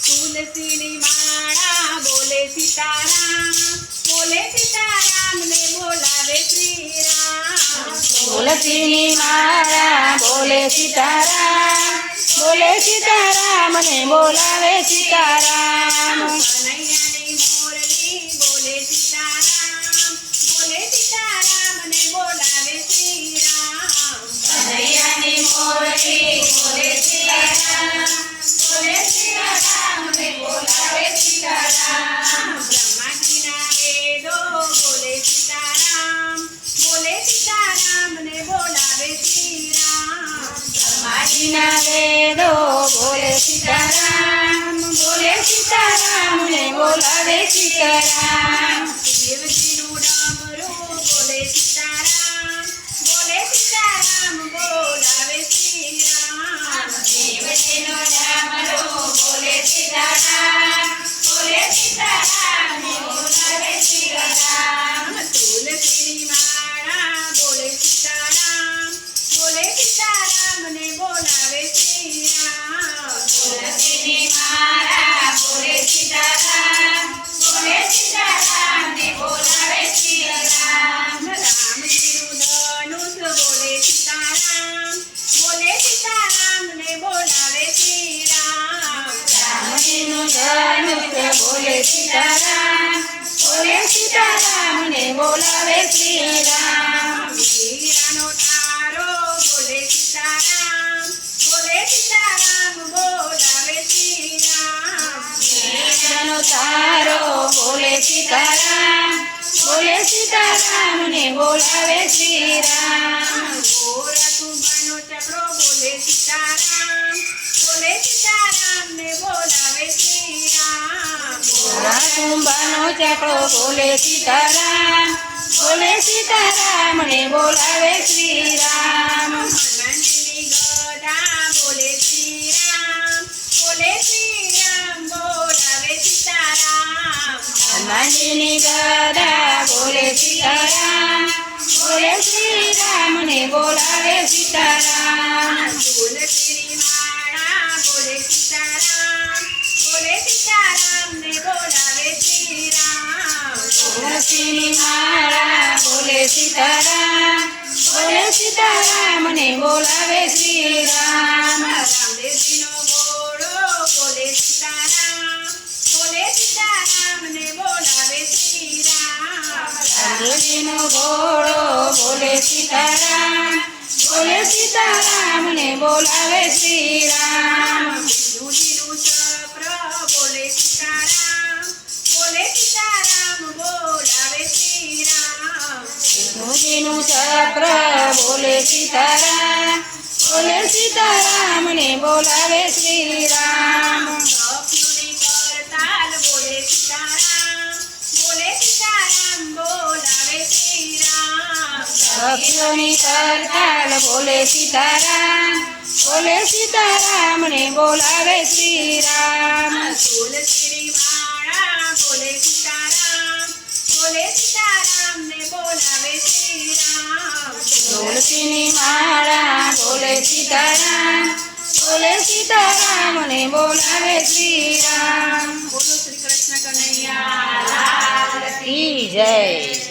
તુલસીની માળા બોલે સીતારામ ને બોલાવે શ્રી રામ તુલસીની માળા બોલે સીતારામ ને બોલાવે સીતારામ કનૈયાની મોરલી બોલે સીતારામ ને બોલાવે શ્રી રામ કનૈયાની મોરલી બોલે સીતારામ ને બોલાવે સીતારામ બ્રહ્માજીના વેદો બોલે સીતારામ ને બોલાવે શ્રી રામ માજીના વેદો બોલે સીતારામ ને બોલાવે સીતારામ દેવજીનું ડામરું બોલે સીતારામ બોલાવે શ્રી રામ દેવજીનો ડામરો બોલે સીતારામ ને બોલાવે સીતારામ તુલસીની માળા બોલે સીતારામ ને બોલાવે શ્રી રામ તુલસીની માળા બોલે સીતારામ ને બોલાવે સીતારામ રામજીનું ધનુષ બોલે સીતારામ ને બોલાવે શ્રી રામ રામજીનું ધનુષ બોલે સીતારામ ને બોલાવે શ્રીરામ હીરાનો તારો બોલે સીતારામ બોલાવે શ્રી રામ હીરાનો તારો બોલે સીતારામ ને બોલાવે શ્રીરામ ગોરખુંભાનો ચક્રો બોલે સીતારામ ને બોલાવે શ્રી રામ કુંભાનો ચક્રો બોલે સીતારામ ને બોલાવે શ્રીરામ હનુમાનજીની ગદા બોલે શ્રી રામ બોલાવે સીતારામ હનુમાનજીની ગદા બોલે સીતારામ ને બોલાવે સીતારામ તુલસીની માળા બોલે સીતારામ ને બોલાવે શ્રી રામ તુલસીની માળા બોલે સીતારામ ને બોલાવે શ્રીરામ રામદેવજીનો ઘોડો બોલે સીતારામ ને બોલાવે શ્રી રામ રામજીનો ઘોડો બોલે સીતારામ ને બોલાવે શ્રીરામ વિષ્ણુજીનું ચક્ર બોલે સીતારામ બોલાવે શ્રી રામ વિષ્ણુજીનું ચક્ર બોલે સીતારામ ને બોલાવે શ્રીરામ સખીઓની કરતાલ બોલે સીતારામ બોલાવે શ્રી રામ સખીઓની કરતાલ બોલે સીતારામ ને બોલાવે શ્રીરામ તુલસીની માળા બોલે સીતારામ ને બોલાવે શ્રી રામ તુલસીની માળા બોલે સીતારામ ને બોલાવે શ્રીરામ બોલો શ્રી કૃષ્ણ કનૈયા કી જય.